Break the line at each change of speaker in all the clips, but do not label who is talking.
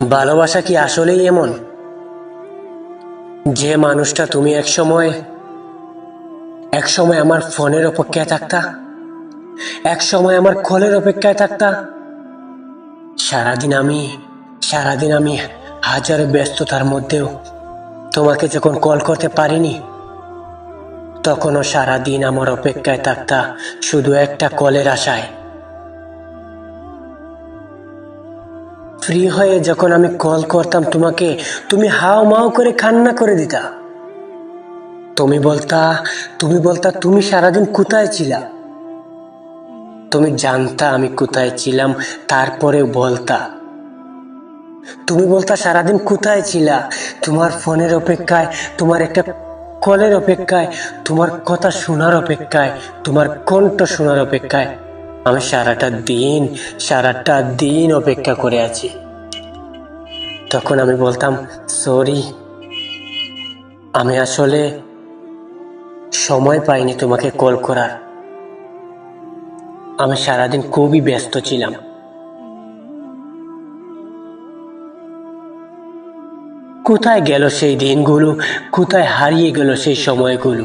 ভালোবাসা কি আসলেই এমন যে মানুষটা তুমি এক সময় আমার ফোনের অপেক্ষায় থাকতা, এক সময় আমার কলের অপেক্ষায় থাকতা। সারাদিন আমি হাজারো ব্যস্ততার মধ্যেও তোমাকে যখন কল করতে পারিনি, তখনও সারাদিন আমার অপেক্ষায় থাকতা শুধু একটা কলের আশায়। ফ্রি হয়ে যখন আমি কল করতাম তোমাকে, তুমি হাও মাও করে কান্না করে দিতা। তুমি বলতা তুমি সারাদিন কোথায় ছিলা। তুমি জানতা আমি কোথায় ছিলাম, তারপরে তুমি বলতা সারাদিন কোথায় ছিলা, তোমার ফোনের অপেক্ষায়, তোমার একটা কলের অপেক্ষায়, তোমার কথা শোনার অপেক্ষায়, তোমার কণ্ঠ শোনার অপেক্ষায় আমি সারাটা দিন অপেক্ষা করে আছি। তখন আমি বলতাম সরি, আমি আসলে সময় পাইনি তোমাকে কল করার, আমি সারাদিন খুবই ব্যস্ত ছিলাম। কোথায় গেল সেই দিনগুলো, কোথায় হারিয়ে গেল সেই সময়গুলো।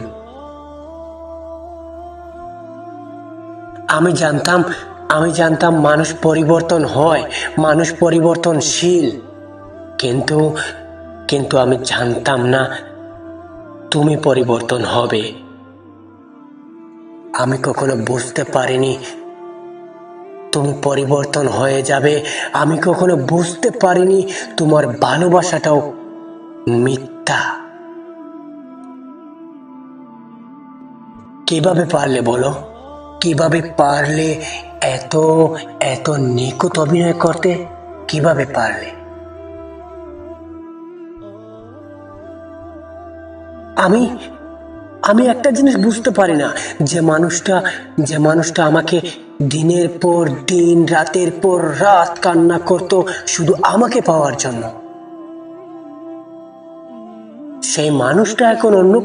আমি জানতাম মানুষ পরিবর্তন হয়, মানুষ পরিবর্তনশীল, কিন্তু কিন্তু আমি জানতাম না তুমি পরিবর্তন হবে। আমি কখনো বুঝতে পারিনি তুমি পরিবর্তন হয়ে যাবে। আমি কখনো বুঝতে পারিনি তোমার ভালোবাসাটাও মিথ্যা। কিভাবে পারলে বলো, কিভাবে পারলে এত এত নিখুঁত অভিনয় করতে? কিভাবে পারলে? আমি আমি একটা জিনিস বুঝতে পারি না, যে মানুষটা আমাকে দিনের পর দিন, রাতের পর রাত কান্না করতো শুধু আমাকে পাওয়ার জন্য, সেই মানুষটা এখন অন্য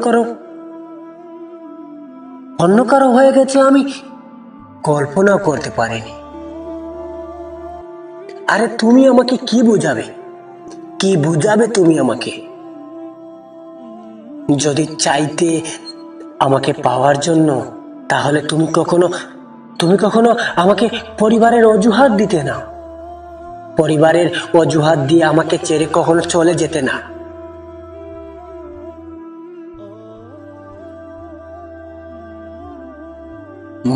কারো হয়ে গেছে। আমি কল্পনাও করতে পারিনি। আরে তুমি আমাকে কি বুঝাবে তুমি আমাকে? যদি চাইতে আমাকে পাওয়ার জন্য, তাহলে তুমি কখনো আমাকে পরিবারের অজুহাত দিতে না, পরিবারের অজুহাত দিয়ে আমাকে ছেড়ে কখনো চলে যেতে না।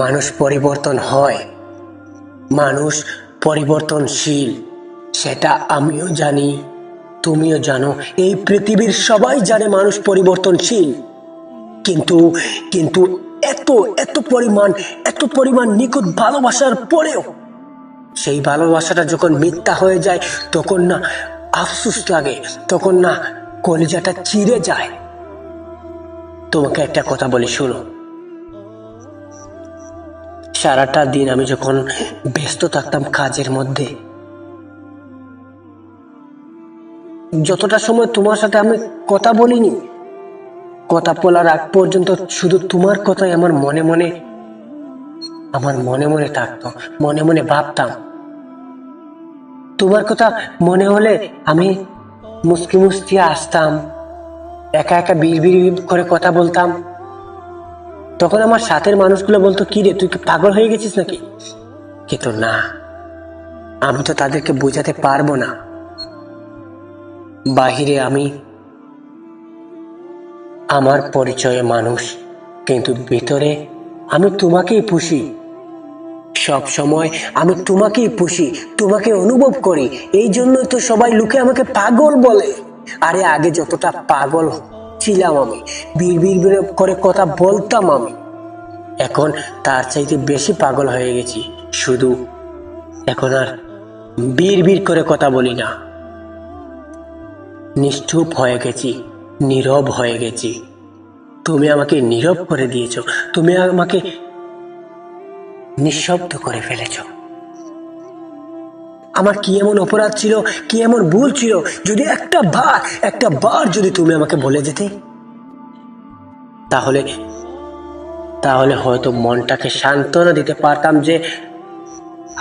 মানুষ পরিবর্তন হয়, মানুষ পরিবর্তনশীল, সেটা আমিও জানি, তুমিও জানো, এই পৃথিবীর সবাই জানে মানুষ পরিবর্তনশীল। কিন্তু কিন্তু এত এত পরিমাণ নিখুঁত ভালোবাসার পরেও সেই ভালোবাসাটা যখন মিথ্যা হয়ে যায়, তখন না আফসোস লাগে, তখন না কলিজাটা চিড়ে যায়। তোমাকে একটা কথা বলি, শোনো। সারাটা দিন আমি যখন ব্যস্ত থাকতাম কাজের মধ্যে, যতটা সময় তোমার সাথে আমি কথা বলিনি, কথা বলার আগ পর্যন্ত শুধু তোমার কথাই আমার মনে মনে থাকতো, মনে মনে ভাবতাম। তোমার কথা মনে হলে আমি মুসকি মুসকি আসতাম, একা একা বিড়বিড় করে কথা বলতাম। তখন আমার সাথের মানুষগুলো বলতো, কি রে, তুই কি পাগল হয়ে গেছিস নাকি? কিন্তু না, আমি তো তাদেরকে বোঝাতে পারবো না। বাহিরে আমি আমার পরিচয়ে মানুষ, কিন্তু ভিতরে আমি তোমাকেই পুষি। সব সময় আমি তোমাকেই পুষি, তোমাকে অনুভব করি। এই জন্যই তো সবাই লোকে আমাকে পাগল বলে। আরে আগে যতটা পাগল ছিলাম আমি, বিড়বিড় করে কথা বলতাম আমি, এখন তার চাইতে বেশি পাগল হয়ে গেছি। শুধু এখন আর বিড়বিড় করে কথা বলি না, নিশ্চুপ হয়ে গেছি, নীরব হয়ে গেছি। তুমি আমাকে নীরব করে দিয়েছো, তুমি আমাকে নিঃশব্দ করে ফেলেছ। আমার কি এমন অপরাধ ছিল, কি এমন ভুল ছিল, যদি একটা বার যদি তুমি আমাকে বলে যেতে, তাহলে হয়তো মনটাকে সান্ত্বনা দিতে পারতাম যে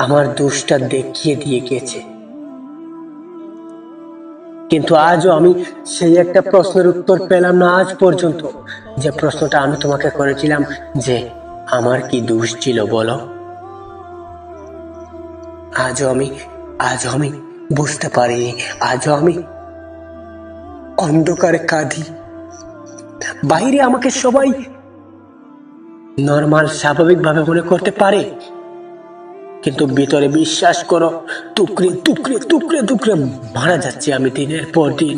আমার দোষটা দেখিয়ে দিয়ে গেছে। কিন্তু আজও আমি সেই একটা প্রশ্নের উত্তর পেলাম না আজ পর্যন্ত, যে প্রশ্নটা আমি তোমাকে করেছিলাম, যে আমার কি দোষ ছিল বলো। আজও আমি বুঝতে পারিনি। আজও আমি অন্ধকারে কাঁদি। বাইরে আমাকে সবাই নর্মাল, স্বাভাবিকভাবে মনে করতে পারে, কিন্তু ভিতরে বিশ্বাস করো, টুকরে টুকরে টুকরে টুকরে মারা যাচ্ছে আমি দিনের পর দিন।